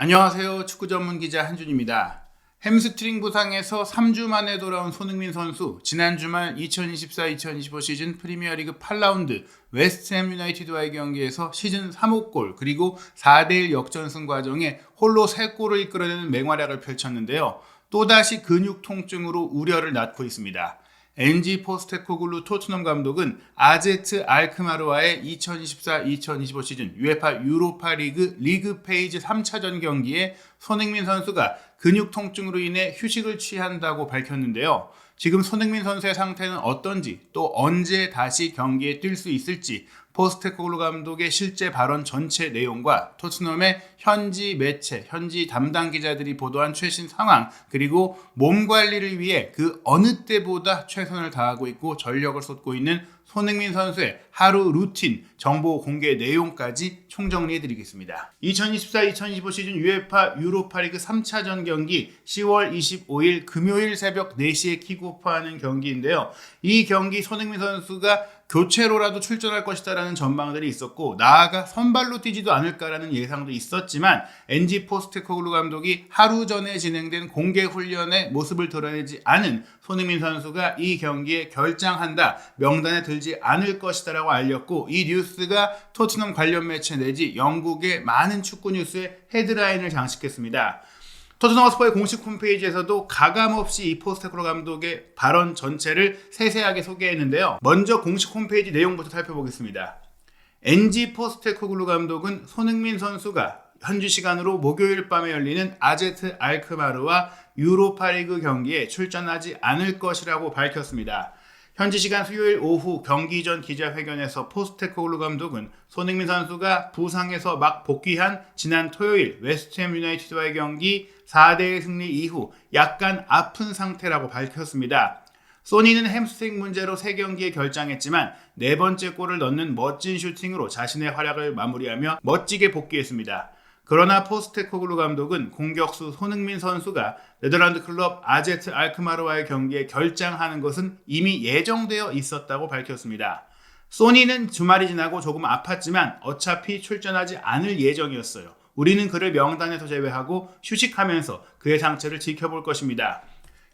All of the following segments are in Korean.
안녕하세요. 축구 전문 기자 한준입니다. 햄스트링 부상에서 3주 만에 돌아온 손흥민 선수, 지난 주말 2024-2025 시즌 프리미어리그 8라운드 웨스트햄 유나이티드와의 경기에서 시즌 3호 골 그리고 4대1 역전승 과정에 홀로 3골을 이끌어내는 맹활약을 펼쳤는데요. 또다시 근육 통증으로 우려를 낳고 있습니다. 엔지 포스테코글루 토트넘 감독은 아제트 알크마르와의 2024-2025 시즌 UEFA 유로파 리그 페이지 3차전 경기에 손흥민 선수가 근육 통증으로 인해 휴식을 취한다고 밝혔는데요. 지금 손흥민 선수의 상태는 어떤지, 또 언제 다시 경기에 뛸 수 있을지, 포스테코글루 감독의 실제 발언 전체 내용과 토트넘의 현지 매체, 현지 담당 기자들이 보도한 최신 상황, 그리고 몸 관리를 위해 그 어느 때보다 최선을 다하고 있고 전력을 쏟고 있는 손흥민 선수의 하루 루틴, 정보 공개 내용까지 총정리해드리겠습니다. 2024-2025 시즌 UEFA 유로파리그 3차전 경기 10월 25일 금요일 새벽 4시에 킥오프하는 경기인데요. 이 경기 손흥민 선수가 교체로라도 출전할 것이다라는 전망들이 있었고, 나아가 선발로 뛰지도 않을까라는 예상도 있었지만 엔지 포스테코글루 감독이 하루 전에 진행된 공개 훈련의 모습을 드러내지 않은 손흥민 선수가 이 경기에 결장한다, 명단에 들지 않을 것이다라고 알렸고, 이 뉴스가 토트넘 관련 매체 내지 영국의 많은 축구 뉴스의 헤드라인을 장식했습니다. 토트넘 허스퍼의 공식 홈페이지에서도 가감없이 이 포스테코글루 감독의 발언 전체를 세세하게 소개했는데요. 먼저 공식 홈페이지 내용부터 살펴보겠습니다. 엔지 포스테코글루 감독은 손흥민 선수가 현지 시간으로 목요일 밤에 열리는 아제트 알크마르와 유로파리그 경기에 출전하지 않을 것이라고 밝혔습니다. 현지 시간 수요일 오후 경기 전 기자회견에서 포스테코글루 감독은 손흥민 선수가 부상에서 막 복귀한 지난 토요일 웨스트햄 유나이티드와의 경기 4대1 승리 이후 약간 아픈 상태라고 밝혔습니다. 소니는 햄스트링 문제로 3경기에 결장했지만 4번째 골을 넣는 멋진 슈팅으로 자신의 활약을 마무리하며 멋지게 복귀했습니다. 그러나 포스테코글루 감독은 공격수 손흥민 선수가 네덜란드 클럽 아제트 알크마르와의 경기에 결장하는 것은 이미 예정되어 있었다고 밝혔습니다. 소니는 주말이 지나고 조금 아팠지만 어차피 출전하지 않을 예정이었어요. 우리는 그를 명단에서 제외하고 휴식하면서 그의 상태를 지켜볼 것입니다.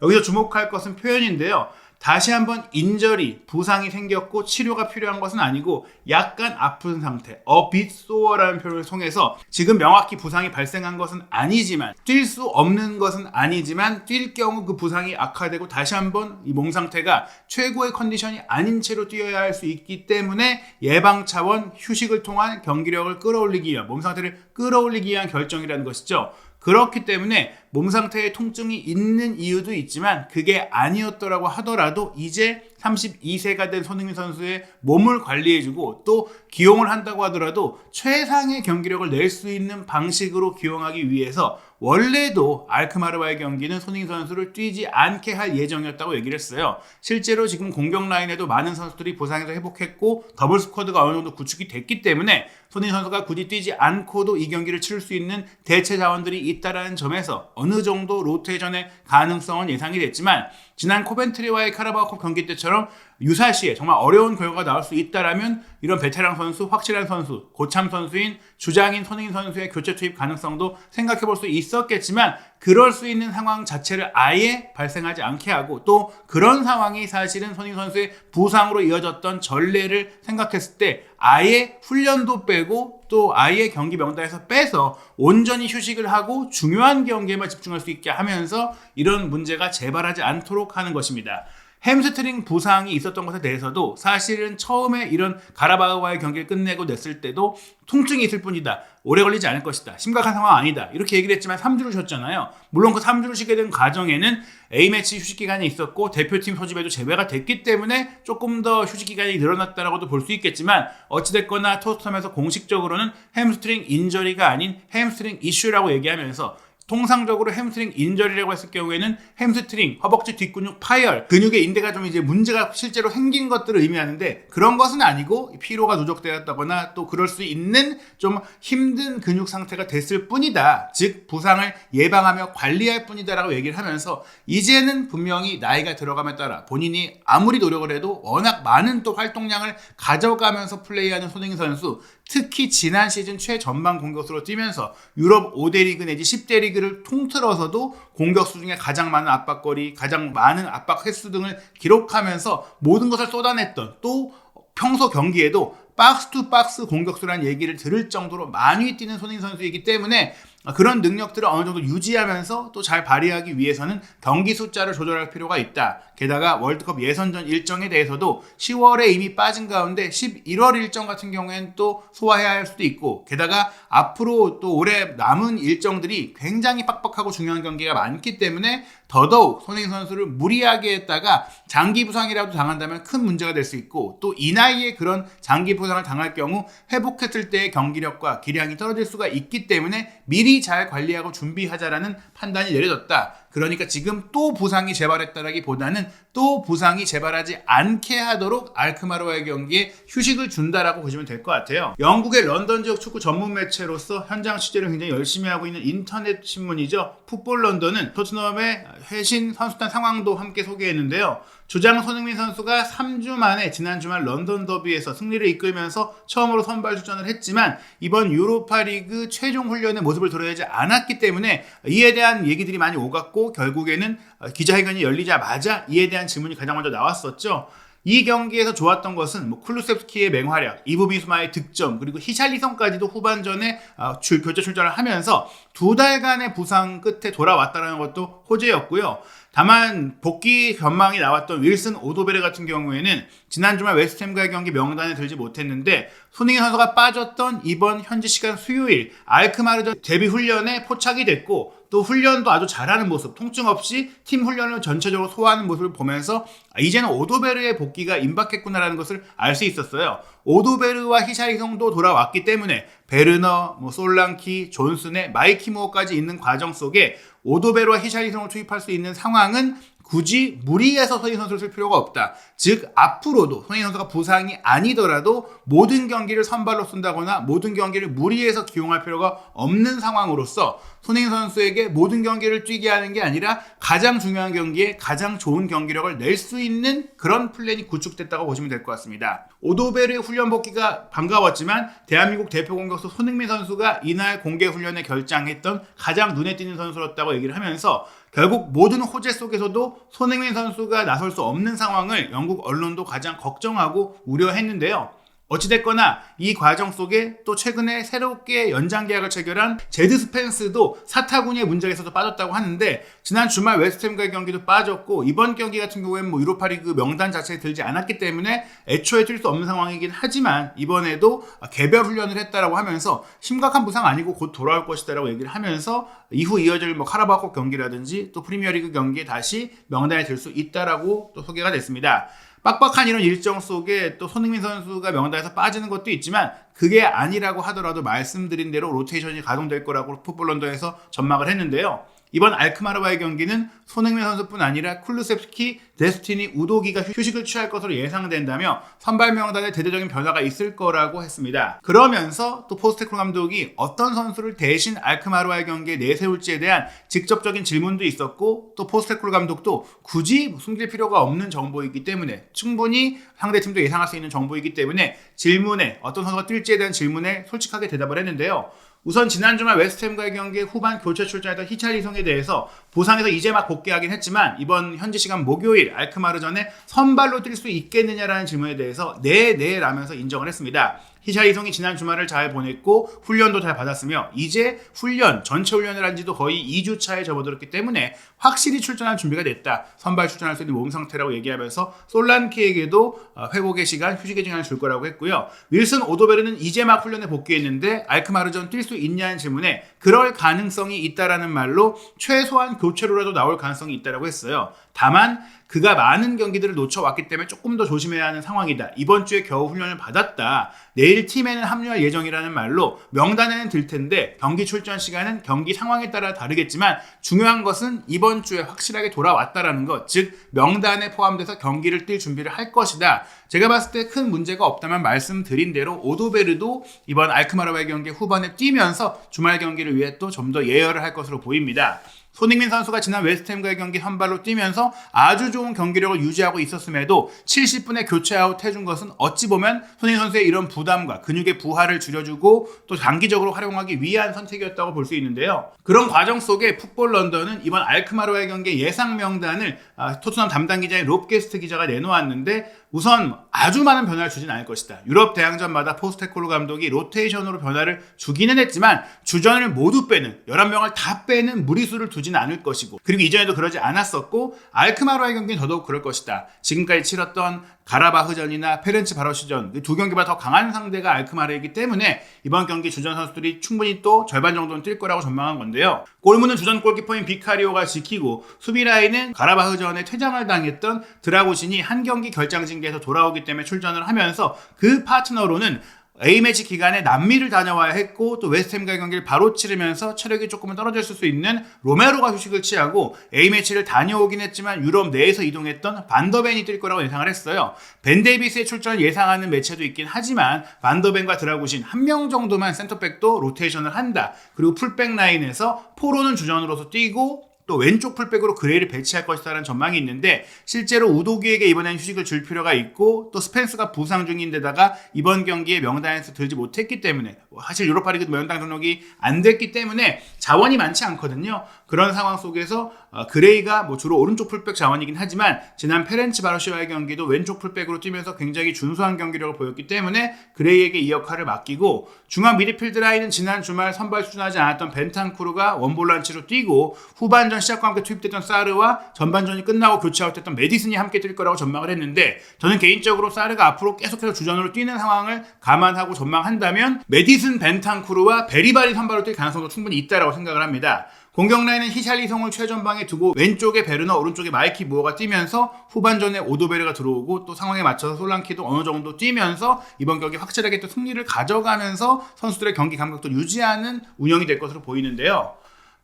여기서 주목할 것은 표현인데요. 다시 한번 인저리, 부상이 생겼고 치료가 필요한 것은 아니고 약간 아픈 상태, a bit sore라는 표현을 통해서 지금 명확히 부상이 발생한 것은 아니지만, 뛸 수 없는 것은 아니지만 뛸 경우 그 부상이 악화되고 다시 한번 이 몸 상태가 최고의 컨디션이 아닌 채로 뛰어야 할 수 있기 때문에 예방 차원 휴식을 통한 경기력을 끌어올리기 위한, 몸 상태를 끌어올리기 위한 결정이라는 것이죠. 그렇기 때문에 몸 상태에 통증이 있는 이유도 있지만 그게 아니었더라고 하더라도 이제 32세가 된 손흥민 선수의 몸을 관리해주고 또 기용을 한다고 하더라도 최상의 경기력을 낼 수 있는 방식으로 기용하기 위해서 원래도 알크마르와의 경기는 손흥민 선수를 뛰지 않게 할 예정이었다고 얘기를 했어요. 실제로 지금 공격 라인에도 많은 선수들이 부상에서 회복했고 더블 스쿼드가 어느 정도 구축이 됐기 때문에 손흥민 선수가 굳이 뛰지 않고도 이 경기를 치를 수 있는 대체 자원들이 있다는 점에서 어느 정도 로테이션의 가능성은 예상이 됐지만, 지난 코벤트리와의 카라바오컵 경기 때처럼 유사시에 정말 어려운 결과가 나올 수 있다라면 이런 베테랑 선수, 확실한 선수, 고참 선수인 주장인 손흥민 선수의 교체 투입 가능성도 생각해 볼 수 있었겠지만, 그럴 수 있는 상황 자체를 아예 발생하지 않게 하고, 또 그런 상황이 사실은 손흥민 선수의 부상으로 이어졌던 전례를 생각했을 때 아예 훈련도 빼고 또 아예 경기 명단에서 빼서 온전히 휴식을 하고 중요한 경기에만 집중할 수 있게 하면서 이런 문제가 재발하지 않도록 하는 것입니다. 햄스트링 부상이 있었던 것에 대해서도 사실은 처음에 이런 가라바오와의 경기를 끝내고 냈을 때도 통증이 있을 뿐이다, 오래 걸리지 않을 것이다, 심각한 상황 아니다, 이렇게 얘기를 했지만 3주를 쉬었잖아요. 물론 그 3주를 쉬게 된 과정에는 A매치 휴식기간이 있었고 대표팀 소집에도 제외가 됐기 때문에 조금 더 휴식기간이 늘어났다라고도 볼 수 있겠지만, 어찌됐거나 토트넘에서 공식적으로는 햄스트링 인저리가 아닌 햄스트링 이슈라고 얘기하면서, 통상적으로 햄스트링 인저리라고 했을 경우에는 햄스트링, 허벅지 뒷근육 파열, 근육의 인대가 좀 이제 문제가 실제로 생긴 것들을 의미하는데, 그런 것은 아니고 피로가 누적되었다거나 또 그럴 수 있는 좀 힘든 근육 상태가 됐을 뿐이다, 즉 부상을 예방하며 관리할 뿐이다라고 얘기를 하면서, 이제는 분명히 나이가 들어감에 따라 본인이 아무리 노력을 해도 워낙 많은 또 활동량을 가져가면서 플레이하는 손흥민 선수, 특히 지난 시즌 최전방 공격수로 뛰면서 유럽 5대 리그 내지 10대 리그를 통틀어서도 공격수 중에 가장 많은 압박거리, 가장 많은 압박 횟수 등을 기록하면서 모든 것을 쏟아냈던, 또 평소 경기에도 박스 투 박스 공격수라는 얘기를 들을 정도로 많이 뛰는 손흥민 선수이기 때문에 그런 능력들을 어느 정도 유지하면서 또 잘 발휘하기 위해서는 경기 숫자를 조절할 필요가 있다. 게다가 월드컵 예선전 일정에 대해서도 10월에 이미 빠진 가운데 11월 일정 같은 경우에는 또 소화해야 할 수도 있고, 게다가 앞으로 또 올해 남은 일정들이 굉장히 빡빡하고 중요한 경기가 많기 때문에 더더욱 손흥민 선수를 무리하게 했다가 장기 부상이라도 당한다면 큰 문제가 될 수 있고, 또 이 나이에 그런 장기 부상을 당할 경우 회복했을 때의 경기력과 기량이 떨어질 수가 있기 때문에 미리 잘 관리하고 준비하자라는 판단이 내려졌다. 그러니까 지금 또 부상이 재발했다라기보다는 또 부상이 재발하지 않게 하도록 알크마르와의 경기에 휴식을 준다라고 보시면 될 것 같아요. 영국의 런던 지역 축구 전문 매체로서 현장 취재를 굉장히 열심히 하고 있는 인터넷 신문이죠. 풋볼 런던은 토트넘의 회신 선수단 상황도 함께 소개했는데요. 주장 손흥민 선수가 3주 만에 지난 주말 런던 더비에서 승리를 이끌면서 처음으로 선발 출전을 했지만 이번 유로파리그 최종 훈련의 모습을 드러내지 않았기 때문에 이에 대한 얘기들이 많이 오갔고, 결국에는 기자회견이 열리자마자 이에 대한 질문이 가장 먼저 나왔었죠. 이 경기에서 좋았던 것은 쿨루셉스키의 맹활약, 이브비스마의 득점, 그리고 히샬리송까지도 후반전에 교체 출전을 하면서 2달간의 부상 끝에 돌아왔다는 것도 호재였고요. 다만 복귀 전망이 나왔던 윌슨 오도베르 같은 경우에는 지난 주말 웨스트햄과의 경기 명단에 들지 못했는데 손흥민 선수가 빠졌던 이번 현지 시간 수요일 알크마르전 데뷔 훈련에 포착이 됐고, 또 훈련도 아주 잘하는 모습, 통증 없이 팀 훈련을 전체적으로 소화하는 모습을 보면서 이제는 오도베르의 복귀가 임박했구나라는 것을 알 수 있었어요. 오도베르와 히샬리송도 돌아왔기 때문에 베르너, 솔랑키, 존슨의 마이키 무어까지 있는 과정 속에 오도베르와 히샬리송을 투입할 수 있는 상황은 굳이 무리해서 손흥민 선수를 쓸 필요가 없다. 즉 앞으로도 손흥민 선수가 부상이 아니더라도 모든 경기를 선발로 쓴다거나 모든 경기를 무리해서 기용할 필요가 없는 상황으로서 손흥민 선수에게 모든 경기를 뛰게 하는 게 아니라 가장 중요한 경기에 가장 좋은 경기력을 낼 수 있는 그런 플랜이 구축됐다고 보시면 될 것 같습니다. 오도베르의 훈련 복귀가 반가웠지만 대한민국 대표 공격수 손흥민 선수가 이날 공개 훈련에 결장했던 가장 눈에 띄는 선수였다고 얘기를 하면서 결국 모든 호재 속에서도 손흥민 선수가 나설 수 없는 상황을 영국 언론도 가장 걱정하고 우려했는데요. 어찌됐거나 이 과정 속에 또 최근에 새롭게 연장 계약을 체결한 제드 스펜스도 사타구니의 문제가 있어서 빠졌다고 하는데, 지난 주말 웨스트햄과의 경기도 빠졌고 이번 경기 같은 경우에는 유로파리그 명단 자체에 들지 않았기 때문에 애초에 뛸 수 없는 상황이긴 하지만 이번에도 개별 훈련을 했다라고 하면서 심각한 부상 아니고 곧 돌아올 것이다라고 얘기를 하면서 이후 이어질 카라바오 경기라든지 또 프리미어리그 경기에 다시 명단에 들 수 있다라고 또 소개가 됐습니다. 빡빡한 이런 일정 속에 또 손흥민 선수가 명단에서 빠지는 것도 있지만 그게 아니라고 하더라도 말씀드린 대로 로테이션이 가동될 거라고 풋볼 런던에서 전망을 했는데요. 이번 알크마르와의 경기는 손흥민 선수뿐 아니라 쿨루셉스키, 데스티니, 우도기가 휴식을 취할 것으로 예상된다며 선발 명단에 대대적인 변화가 있을 거라고 했습니다. 그러면서 또 포스테코글루 감독이 어떤 선수를 대신 알크마르와의 경기에 내세울지에 대한 직접적인 질문도 있었고, 또 포스테코글루 감독도 굳이 숨길 필요가 없는 정보이기 때문에 충분히 상대팀도 예상할 수 있는 정보이기 때문에 질문에 어떤 선수가 뛸지에 대한 질문에 솔직하게 대답을 했는데요. 우선 지난 주말 웨스트햄과의 경기에 후반 교체 출전했던 히샬리송에 대해서 부상에서 이제 막 복귀하긴 했지만 이번 현지 시간 목요일 알크마르전에 선발로 뛸 수 있겠느냐라는 질문에 대해서 네 라면서 인정을 했습니다. 히샬리송이 지난 주말을 잘 보냈고 훈련도 잘 받았으며 이제 전체 훈련을 한 지도 거의 2주 차에 접어들었기 때문에 확실히 출전할 준비가 됐다. 선발 출전할 수 있는 몸 상태라고 얘기하면서 솔란키에게도 회복의 시간, 휴식의 시간을 줄 거라고 했고요. 윌슨 오도베르는 이제 막 훈련에 복귀했는데 알크마르전 뛸 수 있냐는 질문에 그럴 가능성이 있다라는 말로 최소한 교체로라도 나올 가능성이 있다라고 했어요. 다만 그가 많은 경기들을 놓쳐왔기 때문에 조금 더 조심해야 하는 상황이다. 이번 주에 겨우 훈련을 받았다. 내일 팀에는 합류할 예정이라는 말로 명단에는 들 텐데 경기 출전 시간은 경기 상황에 따라 다르겠지만 중요한 것은 이번 주에 확실하게 돌아왔다라는 것, 즉 명단에 포함돼서 경기를 뛸 준비를 할 것이다. 제가 봤을 때 큰 문제가 없다면 말씀드린 대로 오도베르도 이번 알크마르와의 경기 후반에 뛰면서 주말 경기를 위해 또 좀 더 예열을 할 것으로 보입니다. 손흥민 선수가 지난 웨스트햄과의 경기 선발로 뛰면서 아주 좋은 경기력을 유지하고 있었음에도 70분에 교체 아웃 해준 것은 어찌 보면 손흥민 선수의 이런 부담과 근육의 부하를 줄여주고 또 장기적으로 활용하기 위한 선택이었다고 볼 수 있는데요. 그런 과정 속에 풋볼 런던은 이번 알크마르와의 경기 예상 명단을 토트넘 담당 기자인 롭 게스트 기자가 내놓았는데 우선 아주 많은 변화를 주진 않을 것이다. 유럽 대항전마다 포스테코글루 감독이 로테이션으로 변화를 주기는 했지만 주전을 모두 빼는 11명을 다 빼는 무리수를 두진 않을 것이고 그리고 이전에도 그러지 않았었고 알크마르와의 경기는 더더욱 그럴 것이다. 지금까지 치렀던 가라바흐전이나 페렌츠 바로시전 두 경기보다 더 강한 상대가 알크마르이기 때문에 이번 경기 주전 선수들이 충분히 또 절반 정도는 뛸 거라고 전망한 건데요. 골문은 주전 골키퍼인 비카리오가 지키고 수비 라인은 가라바흐전에 퇴장을 당했던 드라구신이 한 경기 결장징계에서 돌아오기 때문에 출전을 하면서 그 파트너로는 A매치 기간에 남미를 다녀와야 했고 또 웨스트햄과의 경기를 바로 치르면서 체력이 조금은 떨어졌을 수 있는 로메로가 휴식을 취하고 A매치를 다녀오긴 했지만 유럽 내에서 이동했던 반더벤이 뛸 거라고 예상을 했어요. 벤 데이비스의 출전을 예상하는 매체도 있긴 하지만 반더벤과 드라구신 한 명 정도만 센터백도 로테이션을 한다. 그리고 풀백 라인에서 포로는 주전으로서 뛰고 또 왼쪽 풀백으로 그레이를 배치할 것이다라는 전망이 있는데 실제로 우도기에게 이번엔 휴식을 줄 필요가 있고 또 스펜스가 부상 중인데다가 이번 경기에 명단에서 들지 못했기 때문에 사실 유로파리그 명단 등록이 안 됐기 때문에 자원이 많지 않거든요. 그런 상황 속에서 그레이가 주로 오른쪽 풀백 자원이긴 하지만 지난 페렌츠 바로시와의 경기도 왼쪽 풀백으로 뛰면서 굉장히 준수한 경기력을 보였기 때문에 그레이에게 이 역할을 맡기고 중앙 미드필드 라인은 지난 주말 선발 출전하지 않았던 벤탄쿠르가 원볼란치로 뛰고 후반전 시작과 함께 투입됐던 사르와 전반전이 끝나고 교체 아웃됐던 메디슨이 함께 뛸 거라고 전망을 했는데 저는 개인적으로 사르가 앞으로 계속해서 주전으로 뛰는 상황을 감안하고 전망한다면 메디슨, 벤탄쿠르와 베리바리 선발로 뛸 가능성도 충분히 있다고 생각을 합니다. 공격 라인은 히샬리송을 최전방에 두고 왼쪽에 베르너, 오른쪽에 마이키 무어가 뛰면서 후반전에 오도베르가 들어오고 또 상황에 맞춰서 솔랑키도 어느 정도 뛰면서 이번 경기 확실하게 또 승리를 가져가면서 선수들의 경기 감각도 유지하는 운영이 될 것으로 보이는데요.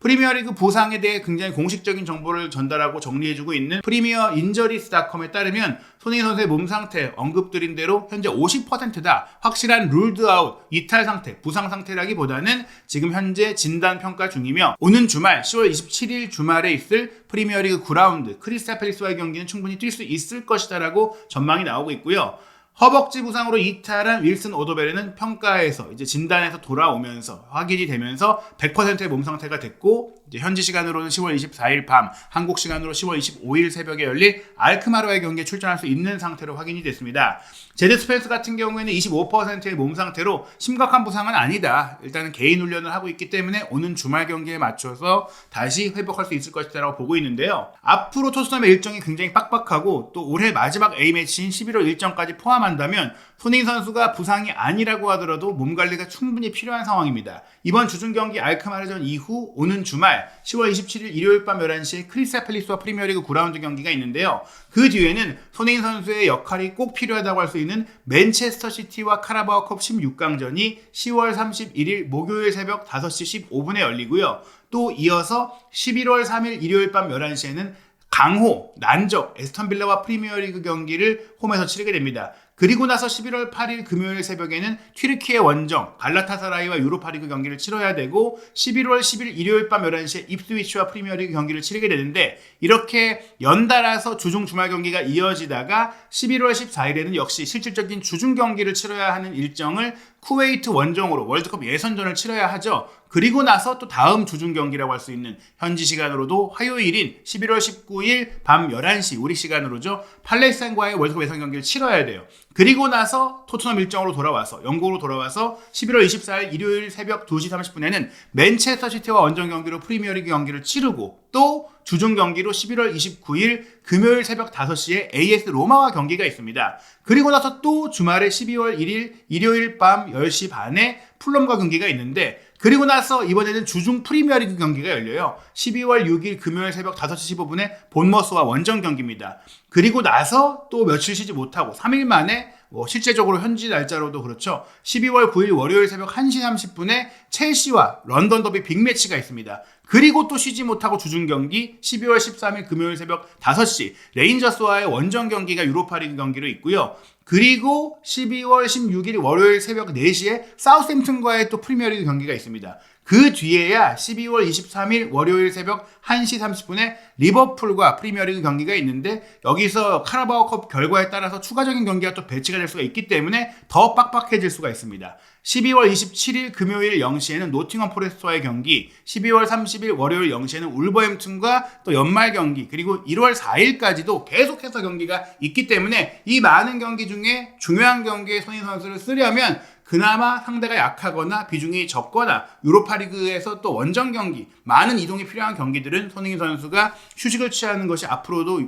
프리미어리그 부상에 대해 굉장히 공식적인 정보를 전달하고 정리해주고 있는 프리미어 인저리스닷컴에 따르면 손흥민 선수의 몸 상태 언급드린 대로 현재 50%다. 확실한 룰드 아웃, 이탈 상태, 부상 상태라기보다는 지금 현재 진단 평가 중이며 오는 주말 10월 27일 주말에 있을 프리미어리그 9라운드 크리스탈 팰리스와의 경기는 충분히 뛸 수 있을 것이다라고 전망이 나오고 있고요. 허벅지 부상으로 이탈한 윌슨 오도베르는 평가에서 이제 진단에서 돌아오면서 확인이 되면서 100%의 몸 상태가 됐고 이제 현지 시간으로는 10월 24일 밤, 한국 시간으로 10월 25일 새벽에 열릴 알크마르와의 경기에 출전할 수 있는 상태로 확인이 됐습니다. 제드 스펜스 같은 경우에는 25%의 몸 상태로 심각한 부상은 아니다. 일단은 개인 훈련을 하고 있기 때문에 오는 주말 경기에 맞춰서 다시 회복할 수 있을 것이라고 보고 있는데요. 앞으로 토트넘의 일정이 굉장히 빡빡하고 또 올해 마지막 A매치인 11월 일정까지 포함한다면 손흥민 선수가 부상이 아니라고 하더라도 몸 관리가 충분히 필요한 상황입니다. 이번 주중 경기 알크마르전 이후 오는 주말 10월 27일 일요일 밤 11시에 크리스탈 팰리스와 프리미어리그 9라운드 경기가 있는데요. 그 뒤에는 손흥민 선수의 역할이 꼭 필요하다고 할 수 있는 맨체스터 시티와 카라바오컵 16강전이 10월 31일 목요일 새벽 5시 15분에 열리고요. 또 이어서 11월 3일 일요일 밤 11시에는 강호, 난적, 에스턴 빌라와 프리미어리그 경기를 홈에서 치르게 됩니다. 그리고 나서 11월 8일 금요일 새벽에는 튀르키예 원정, 갈라타사라이와 유로파리그 경기를 치러야 되고 11월 10일 일요일 밤 11시에 입스위치와 프리미어리그 경기를 치르게 되는데 이렇게 연달아서 주중 주말 경기가 이어지다가 11월 14일에는 역시 실질적인 주중 경기를 치러야 하는 일정을 쿠웨이트 원정으로 월드컵 예선전을 치러야 하죠. 그리고 나서 또 다음 주중 경기라고 할 수 있는 현지 시간으로도 화요일인 11월 19일 밤 11시 우리 시간으로죠. 팔레스타인과의 월드컵 예선 경기를 치러야 돼요. 그리고 나서 토트넘 일정으로 돌아와서 영국으로 돌아와서 11월 24일 일요일 새벽 2시 30분에는 맨체스터 시티와 원정 경기로 프리미어리그 경기를 치르고 또 주중 경기로 11월 29일 금요일 새벽 5시에 AS 로마와 경기가 있습니다. 그리고 나서 또 주말에 12월 1일 일요일 밤 10시 반에 풀럼과 경기가 있는데 그리고 나서 이번에는 주중 프리미어리그 경기가 열려요. 12월 6일 금요일 새벽 5시 15분에 본머스와 원정 경기입니다. 그리고 나서 또 며칠 쉬지 못하고 3일 만에 실제적으로 현지 날짜로도 그렇죠. 12월 9일 월요일 새벽 1시 30분에 첼시와 런던 더비 빅매치가 있습니다. 그리고 또 쉬지 못하고 주중 경기 12월 13일 금요일 새벽 5시 레인저스와의 원정 경기가 유로파리그 경기로 있고요. 그리고 12월 16일 월요일 새벽 4시에 사우스햄튼과의 또 프리미어리그 경기가 있습니다. 그 뒤에야 12월 23일 월요일 새벽 1시 30분에 리버풀과 프리미어리그 경기가 있는데 여기서 카라바오컵 결과에 따라서 추가적인 경기가 또 배치가 될 수가 있기 때문에 더 빡빡해질 수가 있습니다. 12월 27일 금요일 0시에는 노팅엄 포레스트와의 경기, 12월 30일 월요일 0시에는 울버햄튼과 또 연말 경기, 그리고 1월 4일까지도 계속해서 경기가 있기 때문에 이 많은 경기 중에 중요한 경기에 손흥민 선수를 쓰려면 그나마 상대가 약하거나 비중이 적거나 유로파리그에서 또 원정 경기, 많은 이동이 필요한 경기들은 손흥민 선수가 휴식을 취하는 것이 앞으로도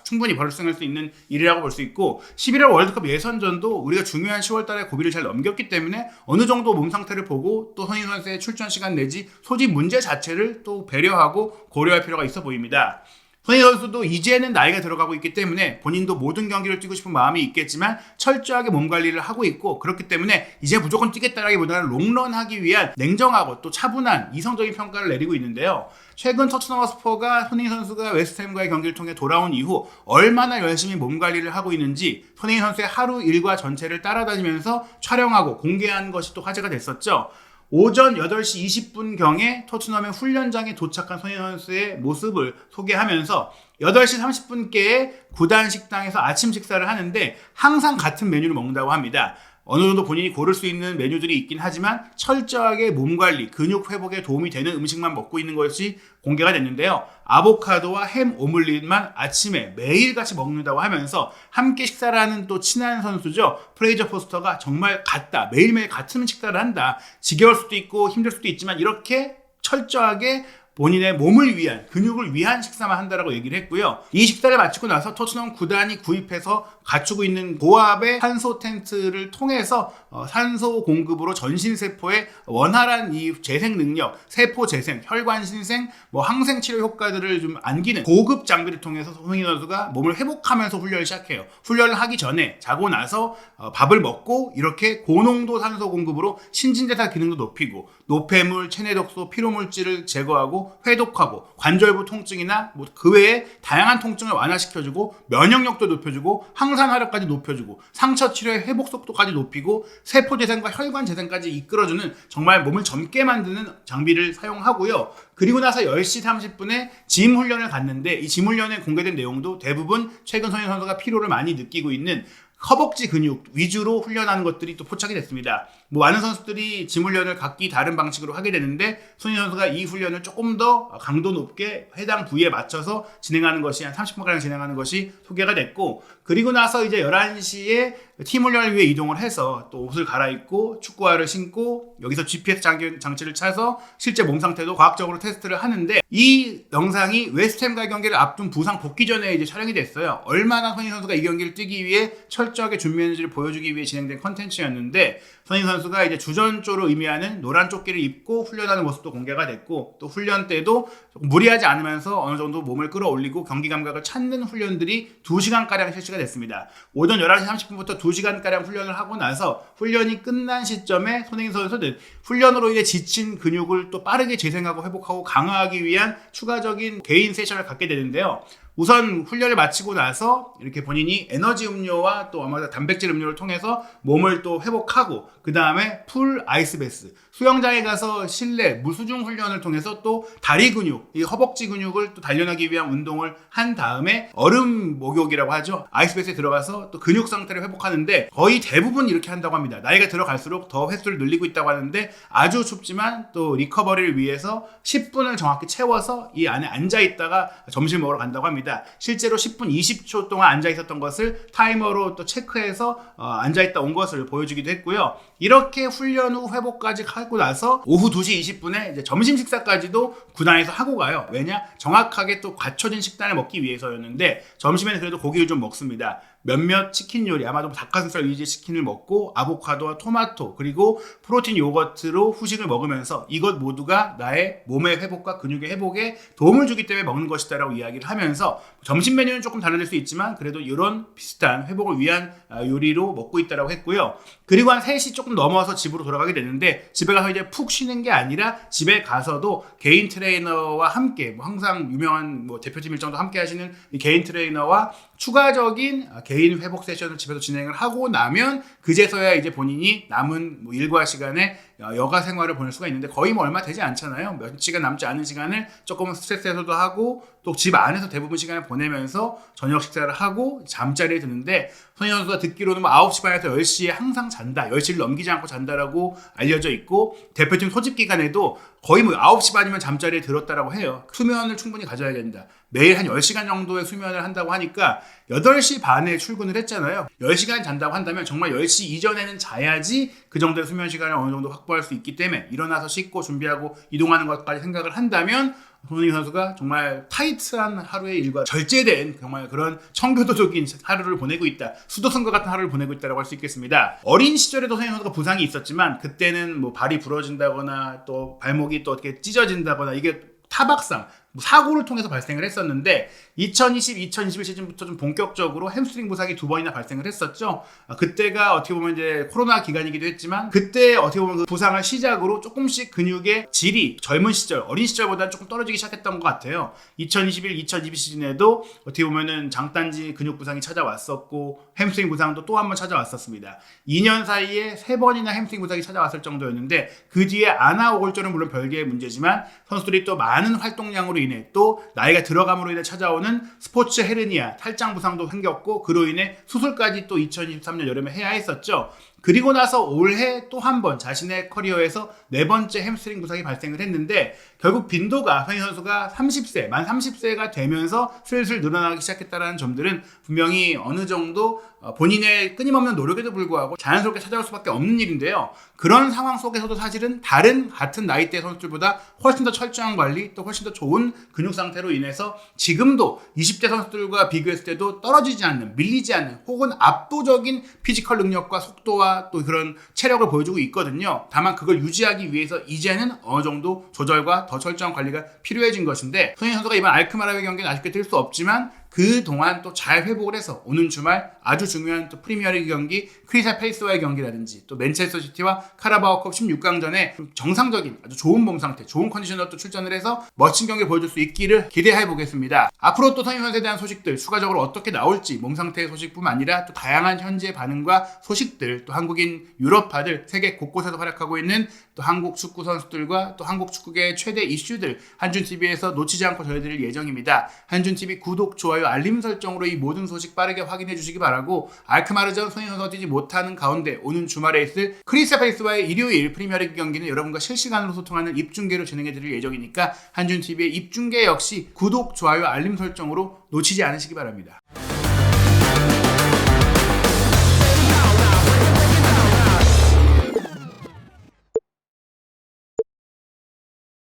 충분히 발생할 수 있는 일이라고 볼 수 있고 11월 월드컵 예선전도 우리가 중요한 10월 달에 고비를 잘 넘겼기 때문에 어느 정도 몸 상태를 보고 또 손흥민 선수의 출전 시간 내지 소집 문제 자체를 또 배려하고 고려할 필요가 있어 보입니다. 손흥민 선수도 이제는 나이가 들어가고 있기 때문에 본인도 모든 경기를 뛰고 싶은 마음이 있겠지만 철저하게 몸 관리를 하고 있고 그렇기 때문에 이제 무조건 뛰겠다라기보다는 롱런하기 위한 냉정하고 또 차분한 이성적인 평가를 내리고 있는데요. 최근 토트넘 허스퍼가 손흥민 선수가 웨스트햄과의 경기를 통해 돌아온 이후 얼마나 열심히 몸 관리를 하고 있는지 손흥민 선수의 하루 일과 전체를 따라다니면서 촬영하고 공개한 것이 또 화제가 됐었죠. 오전 8시 20분경에 토트넘의 훈련장에 도착한 손흥민 선수의 모습을 소개하면서 8시 30분께에 구단 식당에서 아침 식사를 하는데 항상 같은 메뉴를 먹는다고 합니다. 어느 정도 본인이 고를 수 있는 메뉴들이 있긴 하지만 철저하게 몸 관리, 근육 회복에 도움이 되는 음식만 먹고 있는 것이 공개가 됐는데요. 아보카도와 햄 오믈렛만 아침에 매일같이 먹는다고 하면서 함께 식사를 하는 또 친한 선수죠. 프레이저 포스터가 정말 같다. 매일매일 같은 식사를 한다. 지겨울 수도 있고 힘들 수도 있지만 이렇게 철저하게 본인의 몸을 위한, 근육을 위한 식사만 한다라고 얘기를 했고요. 이 식사를 마치고 나서 토트넘 구단이 구입해서 갖추고 있는 고압의 산소 텐트를 통해서 산소 공급으로 전신 세포의 원활한 이 재생 능력, 세포 재생, 혈관 신생, 항생 치료 효과들을 좀 안기는 고급 장비를 통해서 손흥민 선수가 몸을 회복하면서 훈련을 시작해요. 훈련을 하기 전에 자고 나서 밥을 먹고 이렇게 고농도 산소 공급으로 신진대사 기능도 높이고 노폐물, 체내 독소, 피로물질을 제거하고 회독하고 관절부 통증이나 그 외에 다양한 통증을 완화시켜주고 면역력도 높여주고 항산 화력까지 높여주고 상처 치료의 회복 속도까지 높이고 세포 재생과 혈관 재생까지 이끌어주는 정말 몸을 젊게 만드는 장비를 사용하고요. 그리고 나서 10시 30분에 짐 훈련을 갔는데 이 짐 훈련에 공개된 내용도 대부분 최근 손흥민 선수가 피로를 많이 느끼고 있는 허벅지 근육 위주로 훈련하는 것들이 또 포착이 됐습니다. 많은 선수들이 짐 훈련을 각기 다른 방식으로 하게 되는데 손흥민 선수가 이 훈련을 조금 더 강도 높게 해당 부위에 맞춰서 진행하는 것이 한 30분가량 진행하는 것이 소개가 됐고 그리고 나서 이제 11시에 팀 훈련을 위해 이동을 해서 또 옷을 갈아입고 축구화를 신고 여기서 GPS 장치를 차서 실제 몸 상태도 과학적으로 테스트를 하는데 이 영상이 웨스트햄과의 경기를 앞둔 부상 복귀 전에 이제 촬영이 됐어요. 얼마나 손흥민 선수가 이 경기를 뛰기 위해 철저하게 준비했는지를 보여주기 위해 진행된 컨텐츠였는데 손흥민 선수가 이제 주전조로 의미하는 노란 조끼를 입고 훈련하는 모습도 공개가 됐고 또 훈련 때도 무리하지 않으면서 어느 정도 몸을 끌어올리고 경기 감각을 찾는 훈련들이 2시간가량 실시가 됐습니다. 오전 11시 30분부터 2시간가량 훈련을 하고 나서 훈련이 끝난 시점에 손흥민 선수는 훈련으로 인해 지친 근육을 또 빠르게 재생하고 회복하고 강화하기 위한 추가적인 개인 세션을 갖게 되는데요. 우선 훈련을 마치고 나서 이렇게 본인이 에너지 음료와 또 아마 단백질 음료를 통해서 몸을 또 회복하고 그 다음에 풀 아이스베스 수영장에 가서 실내 무수중 훈련을 통해서 또 다리 근육, 이 허벅지 근육을 또 단련하기 위한 운동을 한 다음에 얼음 목욕이라고 하죠. 아이스베스에 들어가서 또 근육 상태를 회복하는데 거의 대부분 이렇게 한다고 합니다. 나이가 들어갈수록 더 횟수를 늘리고 있다고 하는데 아주 춥지만 또 리커버리를 위해서 10분을 정확히 채워서 이 안에 앉아 있다가 점심 먹으러 간다고 합니다. 실제로 10분 20초 동안 앉아 있었던 것을 타이머로 또 체크해서 앉아 있다 온 것을 보여주기도 했고요. 이렇게 훈련 후 회복까지 하고 나서 오후 2시 20분에 이제 점심 식사까지도 구단에서 하고 가요. 왜냐? 정확하게 또 갖춰진 식단을 먹기 위해서였는데 점심에는 그래도 고기를 좀 먹습니다. 몇몇 치킨 요리, 아마도 닭가슴살 위주의 치킨을 먹고 아보카도와 토마토 그리고 프로틴 요거트로 후식을 먹으면서 이것 모두가 나의 몸의 회복과 근육의 회복에 도움을 주기 때문에 먹는 것이다라고 이야기를 하면서 점심 메뉴는 조금 달라질 수 있지만 그래도 이런 비슷한 회복을 위한 요리로 먹고 있다라고 했고요. 그리고 한 3시 조금 넘어서 집으로 돌아가게 됐는데 집에 가서 이제 푹 쉬는 게 아니라 집에 가서도 개인 트레이너와 함께 항상 유명한 대표팀 일정도 함께 하시는 이 개인 트레이너와 추가적인 개인 회복 세션을 집에서 진행을 하고 나면 그제서야 이제 본인이 남은 일과 시간에 여가 생활을 보낼 수가 있는데 거의 얼마 되지 않잖아요. 몇 시간 남지 않은 시간을 조금 스트레스 해소도 하고 또 집 안에서 대부분 시간을 보내면서 저녁 식사를 하고 잠자리에 드는데 손흥민 선수가 듣기로는 9시 반에서 10시에 항상 잔다. 10시를 넘기지 않고 잔다라고 알려져 있고 대표팀 소집 기간에도 거의 9시 반이면 잠자리에 들었다라고 해요. 수면을 충분히 가져야 된다. 매일 한 10시간 정도의 수면을 한다고 하니까 8시 반에 출근을 했잖아요. 10시간 잔다고 한다면 정말 10시 이전에는 자야지 그 정도의 수면 시간을 어느 정도 확보할 수 있기 때문에 일어나서 씻고 준비하고 이동하는 것까지 생각을 한다면 손흥민 선수가 정말 타이트한 하루의 일과 절제된 정말 그런 청교도적인 하루를 보내고 있다. 수도승과 같은 하루를 보내고 있다고 할 수 있겠습니다. 어린 시절에도 손흥민 선수가 부상이 있었지만 그때는 발이 부러진다거나 또 발목이 또 어떻게 찢어진다거나 이게 타박상 사고를 통해서 발생을 했었는데 2020-2021 시즌부터 좀 본격적으로 햄스트링 부상이 2번이나 발생을 했었죠. 그때가 어떻게 보면 이제 코로나 기간이기도 했지만 그때 어떻게 보면 그 부상을 시작으로 조금씩 근육의 질이 젊은 시절, 어린 시절보다 조금 떨어지기 시작했던 것 같아요. 2021-2022 시즌에도 어떻게 보면은 장단지 근육 부상이 찾아왔었고 햄스트링 부상도 또 한 번 찾아왔었습니다. 2년 사이에 3번이나 햄스트링 부상이 찾아왔을 정도였는데 그 뒤에 아나오골절은 물론 별개의 문제지만 선수들이 또 많은 활동량으로 인해 또 나이가 들어감으로 인해 찾아오는 스포츠 헤르니아, 탈장 부상도 생겼고 그로 인해 수술까지 또 2023년 여름에 해야 했었죠. 그리고 나서 올해 또 한 번 자신의 커리어에서 4번째 햄스트링 부상이 발생을 했는데 결국 빈도가 손흥민 선수가 30세, 만 30세가 되면서 슬슬 늘어나기 시작했다는 점들은 분명히 어느 정도 본인의 끊임없는 노력에도 불구하고 자연스럽게 찾아올 수밖에 없는 일인데요. 그런 상황 속에서도 사실은 다른 같은 나이대 선수들보다 훨씬 더 철저한 관리 또 훨씬 더 좋은 근육 상태로 인해서 지금도 20대 선수들과 비교했을 때도 떨어지지 않는, 밀리지 않는 혹은 압도적인 피지컬 능력과 속도와 또 그런 체력을 보여주고 있거든요. 다만 그걸 유지하기 위해서 이제는 어느 정도 조절과 더 철저한 관리가 필요해진 것인데 손흥민 선수가 이번 알크마르의 경기는 아쉽게 뛸 수 없지만 그동안 또 잘 회복을 해서 오는 주말 아주 중요한 또 프리미어리그 경기 크리스탈 팰리스와의 경기라든지 또 맨체스터 시티와 카라바오컵 16강전에 정상적인 아주 좋은 몸 상태, 좋은 컨디션으로 또 출전을 해서 멋진 경기를 보여줄 수 있기를 기대해 보겠습니다. 앞으로 또 손흥민 선수에 대한 소식들 추가적으로 어떻게 나올지 몸 상태의 소식뿐만 아니라 또 다양한 현재 반응과 소식들 또 한국인 유럽파들 세계 곳곳에서 활약하고 있는 또 한국 축구 선수들과 또 한국 축구계의 최대 이슈들 한준TV에서 놓치지 않고 전해드릴 예정입니다. 한준TV 구독, 좋아요, 알림 설정으로 이 모든 소식 빠르게 확인해 주시기 바라고 알크마르전 손흥민 선수가 뛰지 못하는 가운데 오는 주말에 있을 크리스탈 팰리스와의 일요일 프리미어리그 경기는 여러분과 실시간으로 소통하는 입중계로 진행해 드릴 예정이니까 한준TV의 입중계 역시 구독, 좋아요, 알림 설정으로 놓치지 않으시기 바랍니다.